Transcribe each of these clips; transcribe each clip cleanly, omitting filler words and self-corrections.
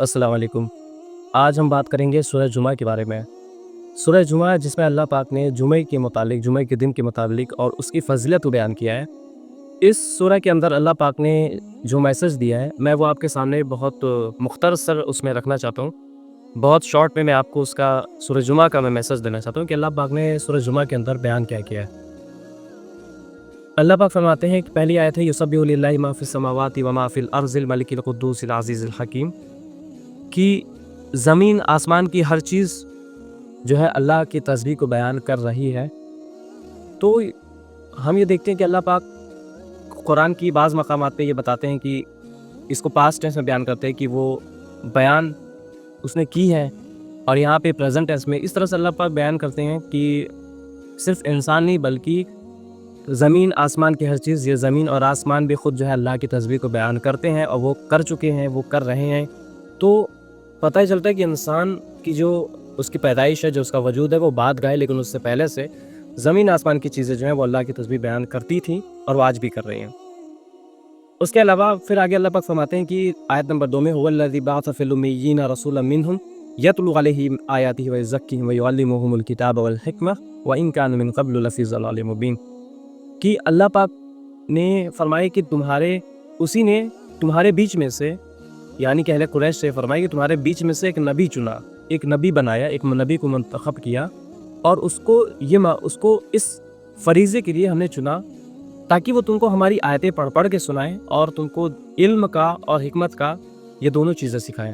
السلام علیکم۔ آج ہم بات کریں گے سورہ جمعہ کے بارے میں۔ سورہ جمعہ جس میں اللہ پاک نے جمعہ کے دن کے متعلق اور اس کی فضیلت کو بیان کیا ہے۔ اس سورہ کے اندر اللہ پاک نے جو میسج دیا ہے میں وہ آپ کے سامنے بہت مختصر اس میں رکھنا چاہتا ہوں۔ بہت شارٹ میں آپ کو اس کا سورہ جمعہ کا میں میسج دینا چاہتا ہوں کہ اللہ پاک نے سورہ جمعہ کے اندر بیان کیا کیا ہے۔ اللہ پاک فرماتے ہیں کہ پہلی آیت ہے یسبح للہ ما فی السماوات و ما فی الارض الملک القدوس العزیز الحکیم، کہ زمین آسمان کی ہر چیز جو ہے اللہ کی تسبیح کو بیان کر رہی ہے۔ تو ہم یہ دیکھتے ہیں کہ اللہ پاک قرآن کی بعض مقامات پہ یہ بتاتے ہیں کہ اس کو پاسٹ ٹینس میں بیان کرتے ہیں کہ وہ بیان اس نے کی ہے، اور یہاں پہ پریزنٹ ٹینس میں اس طرح سے اللہ پاک بیان کرتے ہیں کہ صرف انسان نہیں بلکہ زمین آسمان کی ہر چیز، یہ زمین اور آسمان بھی خود جو ہے اللہ کی تسبیح کو بیان کرتے ہیں، اور وہ کر چکے ہیں، وہ کر رہے ہیں۔ تو پتہ ہی چلتا ہے کہ انسان کی جو اس کی پیدائش ہے، جو اس کا وجود ہے، وہ بعد گئے، لیکن اس سے پہلے سے زمین آسمان کی چیزیں جو ہیں وہ اللہ کی تسبیح بیان کرتی تھیں اور وہ آج بھی کر رہی ہیں۔ اس کے علاوہ پھر آگے اللہ پاک فرماتے ہیں کہ آیت نمبر 2 میں هو الذی بعث فی الامیین رسولا منہم یتلو علیہم آیاتہ ویزکیہم ویعلمہم الکتاب والحکمہ وان کانوا من قبل لفی ضلال مبین، کہ اللہ پاک نے فرمایا کہ اسی نے تمہارے بیچ میں سے، یعنی کہ اہل قریش سے فرمایا کہ تمہارے بیچ میں سے ایک نبی چنا، ایک نبی بنایا، ایک نبی کو منتخب کیا، اور اس کو اس فریضے کے لیے ہم نے چنا تاکہ وہ تم کو ہماری آیتیں پڑھ کے سنائیں اور تم کو علم کا اور حکمت کا یہ دونوں چیزیں سکھائیں۔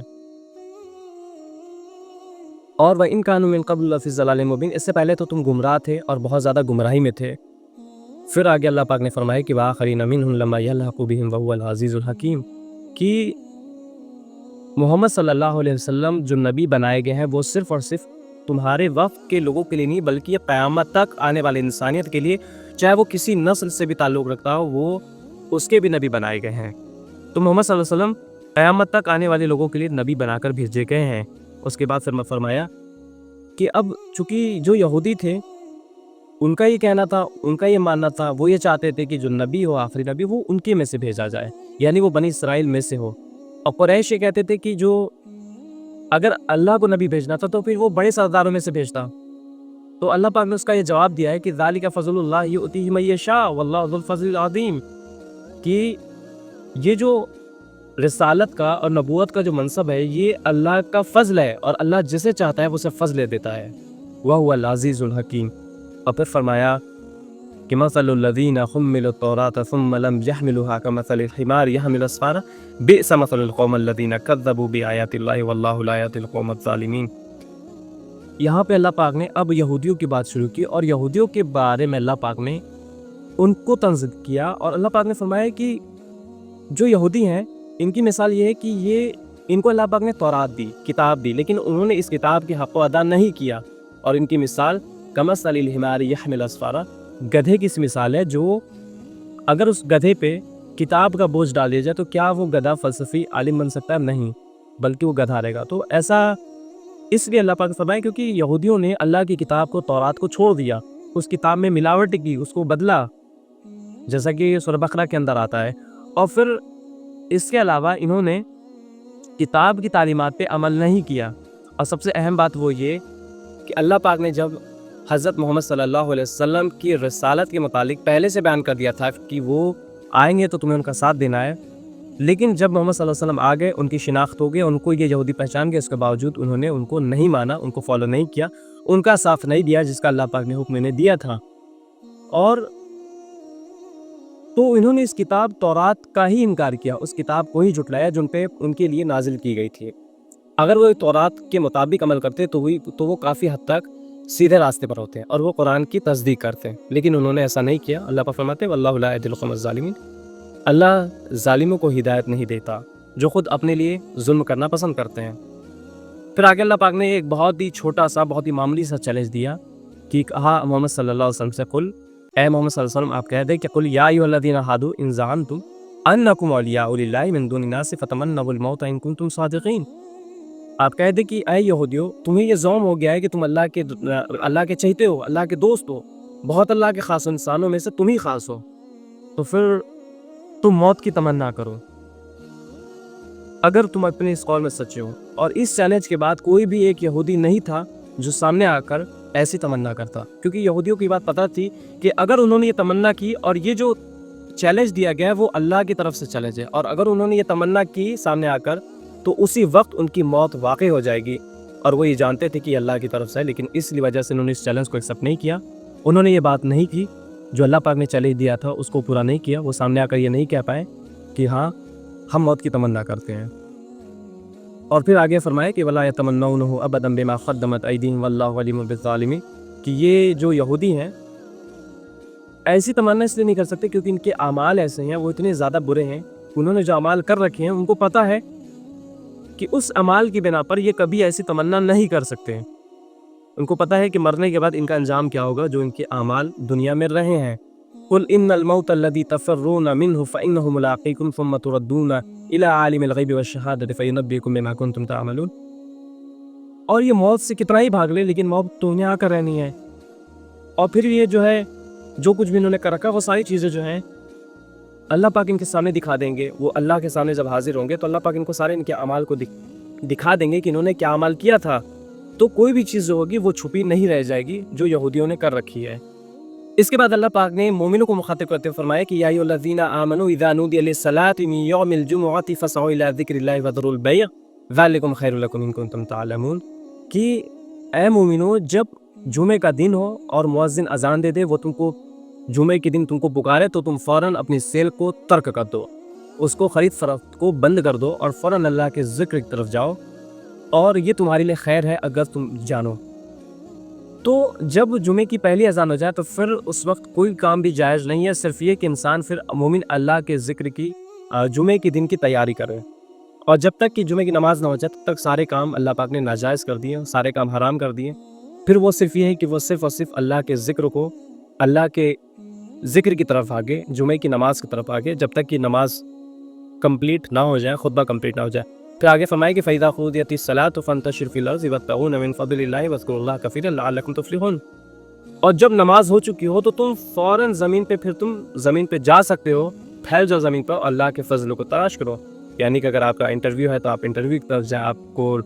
اور وَإِن كَانُوا مِن قَبْلُ لَفِي ضَلَالٍ مُبِينٍ، اس سے پہلے تو تم گمراہ تھے اور بہت زیادہ گمراہی میں تھے۔ پھر آگے اللہ پاک نے فرمایا کہ وَآخَرِينَ مِنْهُمْ لَمَّا يَلْحَقُوا بِهِمْ وَهُوَ الْعَزِيزُ الْحَكِيمُ، کہ محمد صلی اللہ علیہ وسلم جو نبی بنائے گئے ہیں وہ صرف اور صرف تمہارے وقت کے لوگوں کے لیے نہیں بلکہ یہ قیامت تک آنے والے انسانیت کے لیے، چاہے وہ کسی نسل سے بھی تعلق رکھتا ہو، وہ اس کے بھی نبی بنائے گئے ہیں۔ تو محمد صلی اللہ علیہ وسلم قیامت تک آنے والے لوگوں کے لیے نبی بنا کر بھیجے گئے ہیں۔ اس کے بعد فرمایا کہ اب چونکہ جو یہودی تھے ان کا یہ کہنا تھا، ان کا یہ ماننا تھا، وہ یہ چاہتے تھے کہ جو نبی ہو، آخری نبی، وہ ان کے میں سے بھیجا جائے، یعنی وہ بنی اسرائیل میں سے ہو۔ اور قریش یہ کہتے تھے کہ جو اگر اللہ کو نبی بھیجنا تھا تو پھر وہ بڑے سرداروں میں سے بھیجتا۔ تو اللہ پاک نے اس کا یہ جواب دیا ہے کہ ذالک فضل اللہ یؤتیہ من یشاء واللہ ذو الفضل العظیم، کہ یہ جو رسالت کا اور نبوت کا جو منصب ہے یہ اللہ کا فضل ہے، اور اللہ جسے چاہتا ہے وہ اسے فضل دیتا ہے، وہو العزیز الحکیم۔ اور پھر فرمایا کہ مثل الذین حملوا التوراۃ ثم لم یحملوها کمثل الحمار یحمل اسفارا بئس مثل القوم الذین کذبوا بآیات اللہ واللہ لا یہدی القوم الظالمین۔ یہاں پہ اللہ پاک نے اب یہودیوں کی بات شروع کی، اور یہودیوں کے بارے میں اللہ پاک نے ان کو تنزیہ کیا، اور اللہ پاک نے فرمایا کہ جو یہودی ہیں ان کی مثال یہ ہے کہ ان کو اللہ پاک نے تورات دی، کتاب دی، لیکن انہوں نے اس کتاب کے حق و ادا نہیں کیا، اور ان کی مثال کمثل الحمار یحمل اسفارا، گدھے کی سی مثال ہے، جو اگر اس گدھے پہ کتاب کا بوجھ ڈال دیا جائے تو کیا وہ گدھا فلسفی عالم بن سکتا ہے؟ نہیں، بلکہ وہ گدھا رہے گا۔ تو ایسا اس لیے اللہ پاک فرمائے کیونکہ یہودیوں نے اللہ کی کتاب کو، تورات کو چھوڑ دیا، اس کتاب میں ملاوٹ کی، اس کو بدلا، جیسا کہ سورہ بقرہ کے اندر آتا ہے۔ اور پھر اس کے علاوہ انہوں نے کتاب کی تعلیمات پہ عمل نہیں کیا۔ اور سب سے اہم بات وہ یہ کہ اللہ پاک نے جب حضرت محمد صلی اللہ علیہ وسلم کی رسالت کے متعلق پہلے سے بیان کر دیا تھا کہ وہ آئیں گے تو تمہیں ان کا ساتھ دینا ہے، لیکن جب محمد صلی اللہ علیہ وسلم آ گئے، ان کی شناخت ہو گئی، ان کو یہ یہودی پہچان گئے، اس کے باوجود انہوں نے ان کو نہیں مانا، ان کو فالو نہیں کیا، ان کا ساتھ نہیں دیا جس کا اللہ پاک نے حکم انہیں دیا تھا۔ اور تو انہوں نے اس کتاب تورات کا ہی انکار کیا، اس کتاب کو ہی جھٹلایا جن پہ ان کے لیے نازل کی گئی تھی۔ اگر وہ تورات کے مطابق عمل کرتے تو وہ کافی حد تک سیدھے راستے پر ہوتے ہیں اور وہ قرآن کی تصدیق کرتے ہیں، لیکن انہوں نے ایسا نہیں کیا۔ اللہ پاک فرماتے ہیں واللہ لا یہدی القوم الظالمین، اللہ ظالموں کو ہدایت نہیں دیتا جو خود اپنے لیے ظلم کرنا پسند کرتے ہیں۔ پھر آگے اللہ پاک نے ایک بہت ہی چھوٹا سا، بہت ہی معمولی سا چیلنج دیا کہ کہا محمد صلی اللہ علیہ وسلم سے، قل، اے محمد صلی اللہ علیہ وسلم آپ کہہ دیں کہ قل یا ایھا الذین ھادوا ان زعمتم انکم اولیاء للہ من دون الناس فتمنوا الموت ان کنتم صادقین۔ آپ کہہ دیں کہ اے یہودیو، تمہیں یہ زعم ہو گیا ہے کہ تم اللہ کے چہتے ہو، اللہ کے دوست ہو، بہت اللہ کے خاص انسانوں میں سے تم ہی خاص ہو، تو پھر تم موت کی تمنا کرو۔ اگر تم اپنے اس قول میں سچے ہو۔ اور اس چیلنج کے بعد کوئی بھی ایک یہودی نہیں تھا جو سامنے آ کر ایسی تمنا کرتا، کیونکہ یہودیوں کی بات پتہ تھی کہ اگر انہوں نے یہ تمنا کی، اور یہ جو چیلنج دیا گیا ہے وہ اللہ کی طرف سے چیلنج ہے، اور اگر انہوں نے یہ تمنا کی سامنے آ کر تو اسی وقت ان کی موت واقع ہو جائے گی، اور وہ یہ جانتے تھے کہ یہ اللہ کی طرف سے ہے، لیکن اس لیے وجہ سے انہوں نے اس چیلنج کو ایکسیپٹ نہیں کیا۔ انہوں نے یہ بات نہیں کی جو اللہ پاک نے چیلنج دیا تھا، اس کو پورا نہیں کیا۔ وہ سامنے آ کر یہ نہیں کہہ پائے کہ ہاں ہم موت کی تمنا کرتے ہیں۔ اور پھر آگے فرمائے کہ وَلَا يَتَمَنَّوْنَهُ أَبَدًا بِمَا قَدَّمَتْ أَيْدِيهِمْ وَاللَّهُ عَلِيمٌ بِالظَّالِمِينَ، کہ یہ جو یہودی ہیں ایسی تمنا اس لیے نہیں کر سکتے کیونکہ ان کے اعمال ایسے ہیں، وہ اتنے زیادہ برے ہیں، انہوں نے جو اعمال کر رکھے ہیں ان کو پتہ ہے کہ اس اعمال کی بنا پر یہ کبھی ایسی تمنا نہیں کر سکتے۔ ان کو پتہ ہے کہ مرنے کے بعد ان کا انجام کیا ہوگا جو ان کے اعمال دنیا میں رہے ہیں۔ قُلْ إِنَّ الْمَوْتَ الَّذِي تَفِرُّونَ مِنْهُ فَإِنَّهُ مُلَاقِيكُمْ ثُمَّ تُرَدُّونَ إِلَىٰ عَالِمِ الْغَيْبِ وَالشَّهَادَةِ فَيُنَبِّئُكُم بِمَا كُنتُمْ تَعْمَلُونَ۔ اور یہ موت سے کتنا ہی بھاگ لے لیکن موت تو انہیں آ کر رہنی ہے، اور پھر یہ جو ہے جو کچھ بھی انہوں نے کر رکھا وہ ساری چیزیں جو ہیں اللہ پاک ان کے سامنے دکھا دیں گے۔ وہ اللہ کے سامنے جب حاضر ہوں گے تو اللہ پاک ان کو سارے ان کے اعمال کو دکھا دیں گے کہ انہوں نے کیا عمل کیا تھا، تو کوئی بھی چیز جو ہوگی وہ چھپی نہیں رہ جائے گی جو یہودیوں نے کر رکھی ہے۔ اس کے بعد اللہ پاک نے مومنوں کو مخاطب کرتے ہوئے فرمایا کہ یا ایھا الذین آمنوا اذا نودی للصلاۃ من یوم الجمعۃ فاسعوا الی ذکر اللہ وذروا البیع ذلکم خیر لکم ان کنتم تعلمون، کہ اے مومنو جب جمعے کا دن ہو اور مؤذن اذان دے دے، وہ تم کو جمعے کے دن تم کو پکارے تو تم فوراً اپنی سیل کو ترک کر دو، اس کو خرید فروخت کو بند کر دو اور فوراً اللہ کے ذکر کی طرف جاؤ، اور یہ تمہارے لیے خیر ہے اگر تم جانو۔ تو جب جمعے کی پہلی اذان ہو جائے تو پھر اس وقت کوئی کام بھی جائز نہیں ہے، صرف یہ کہ انسان پھر مومن اللہ کے ذکر کی جمعے کے دن کی تیاری کرے، اور جب تک کہ جمعے کی نماز نہ ہو جائے تب تک سارے کام اللہ پاک نے ناجائز کر دیے، سارے کام حرام کر دیے۔ پھر وہ صرف یہ ہے کہ وہ صرف اور صرف اللہ کے ذکر کو، اللہ کے ذکر کی طرف آگے، جمعے کی نماز کی طرف آگے، جب تک کہ نماز کمپلیٹ نہ ہو جائے، خطبہ کمپلیٹ نہ ہو جائے۔ پھر آگے فرمائے کہ فَإِذَا قُضِيَتِ الصَّلَاةُ فَانتَشِرُوا فِي الْأَرْضِ وَابْتَغُوا مِن فَضْلِ اللَّهِ وَاذْكُرُوا اللَّهَ كَثِيرًا لَعَلَّكُمْ تُفْلِحُونَ، اور جب نماز ہو چکی ہو تو تم فوراً زمین پہ، پھر تم زمین پہ جا سکتے ہو، پھیل جاؤ زمین پر، اللہ کے فضل کو تلاش کرو۔ یعنی کہ اگر آپ کا انٹرویو ہے تو آپ انٹرویو کی طرف جائیں، آپ کو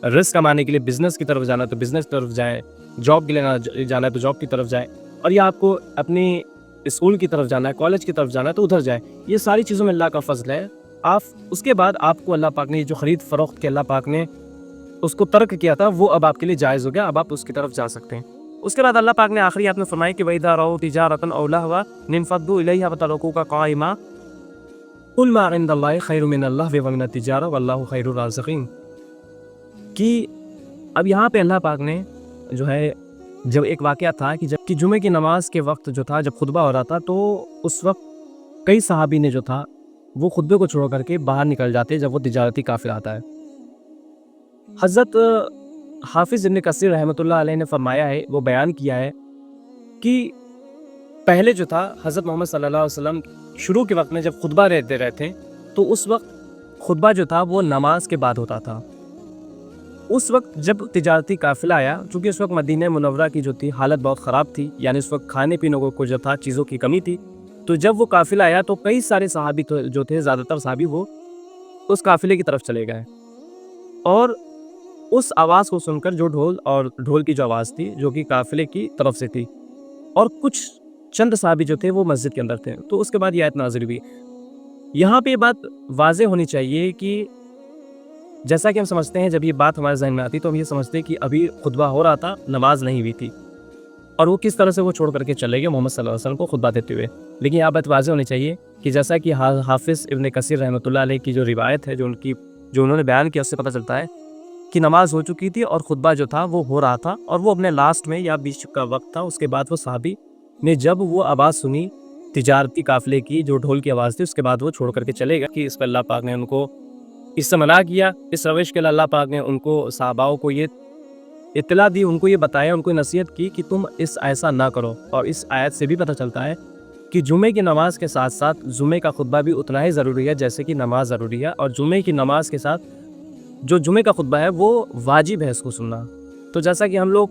رزق کمانے کے لیے بزنس کی طرف جانا ہے تو بزنس کی طرف جائیں، جاب کے لیے جانا ہے تو جاب کی طرف جائیں، اور یا آپ کو اپنی اسکول کی طرف جانا ہے، کالج کی طرف جانا ہے تو ادھر جائیں۔ یہ ساری چیزوں میں اللہ کا فضل ہے۔ آپ اس کے بعد آپ کو اللہ پاک نے جو خرید فروخت کے اللہ پاک نے اس کو ترک کیا تھا وہ اب آپ کے لیے جائز ہو گیا، اب آپ اس کی طرف جا سکتے ہیں۔ اس کے بعد اللہ پاک نے آخری آیت میں فرمایا کہ وَإِذَا رَأَوْا تِجَارَةً أَوْ لَهْوًا انفضوا إِلَيْهَا وَتَرَكُوكَ قَائِمًا قُلْ مَا عِندَ اللَّهِ خَيْرٌ مِنَ اللَّهْوِ وَمِنَ التِّجَارَةِ وَاللَّهُ خَيْرُ الرَّازِقِينَ، کہ اب یہاں پہ اللہ پاک نے جو ہے جب ایک واقعہ تھا کہ جب کہ جمعے کی نماز کے وقت جو تھا، جب خطبہ ہو رہا تھا تو اس وقت کئی صحابی نے جو تھا وہ خطبے کو چھوڑ کر کے باہر نکل جاتے جب وہ تجارتی قافلہ آتا ہے۔ حضرت حافظ ابن کثیر رحمۃ اللہ علیہ نے فرمایا ہے، وہ بیان کیا ہے کہ پہلے جو تھا حضرت محمد صلی اللہ علیہ وسلم شروع کے وقت میں جب خطبہ دے رہے تھے تو اس وقت خطبہ جو تھا وہ نماز کے بعد ہوتا تھا۔ اس وقت جب تجارتی قافلہ آیا، چونکہ اس وقت مدینہ منورہ کی جو تھی حالت بہت خراب تھی، یعنی اس وقت کھانے پینے کو جو تھا چیزوں کی کمی تھی، تو جب وہ قافلہ آیا تو کئی سارے صحابی جو تھے، زیادہ تر صحابی وہ اس قافلے کی طرف چلے گئے، اور اس آواز کو سن کر جو ڈھول کی جو آواز تھی جو کہ قافلے کی طرف سے تھی، اور کچھ چند صحابی جو تھے وہ مسجد کے اندر تھے، تو اس کے بعد یہ آیت نازل ہوئی۔ یہاں پہ یہ بات واضح ہونی چاہیے کہ جیسا کہ ہم سمجھتے ہیں، جب یہ بات ہمارے ذہن میں آتی تو ہم یہ سمجھتے ہیں کہ ابھی خطبہ ہو رہا تھا، نماز نہیں ہوئی تھی، اور وہ کس طرح سے وہ چھوڑ کر کے چلے گئے محمد صلی اللہ علیہ وسلم کو خطبہ دیتے ہوئے۔ لیکن یہ بات واضح ہونی چاہیے کہ جیسا کہ حافظ ابن کثیر رحمۃ اللہ علیہ کی جو روایت ہے، جو انہوں نے بیان کیا، اس سے پتہ چلتا ہے کہ نماز ہو چکی تھی اور خطبہ جو تھا وہ ہو رہا تھا، اور وہ اپنے لاسٹ میں یا بیچ کا وقت تھا، اس کے بعد وہ صحابی نے جب وہ آواز سنی تجارتی قافلے کی جو ڈھول کی آواز تھی، اس کے بعد وہ چھوڑ کر کے چلے گا کہ اس پر اللہ پاک نے ان کو اس سے منع کیا، اس روش کے لیے اللہ پاک نے ان کو صحاباؤں کو یہ اطلاع دی، ان کو یہ بتایا، ان کو نصیحت کی کہ تم ایسا نہ کرو۔ اور اس آیت سے بھی پتہ چلتا ہے کہ جمعے کی نماز کے ساتھ ساتھ جمعے کا خطبہ بھی اتنا ہی ضروری ہے جیسے کہ نماز ضروری ہے، اور جمعے کی نماز کے ساتھ جو جمعے کا خطبہ ہے وہ واجب ہے اس کو سننا۔ تو جیسا کہ ہم لوگ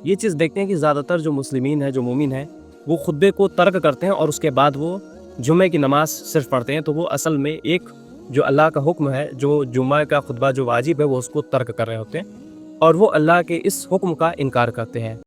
یہ چیز دیکھتے ہیں کہ زیادہ تر جو مسلمین ہیں، جو مومن ہیں، وہ خطبے کو ترک کرتے ہیں اور اس کے بعد وہ جمعے کی نماز صرف پڑھتے ہیں، تو وہ اصل میں ایک جو اللہ کا حکم ہے، جو جمعہ کا خطبہ جو واجب ہے وہ اس کو ترک کر رہے ہوتے ہیں اور وہ اللہ کے اس حکم کا انکار کرتے ہیں۔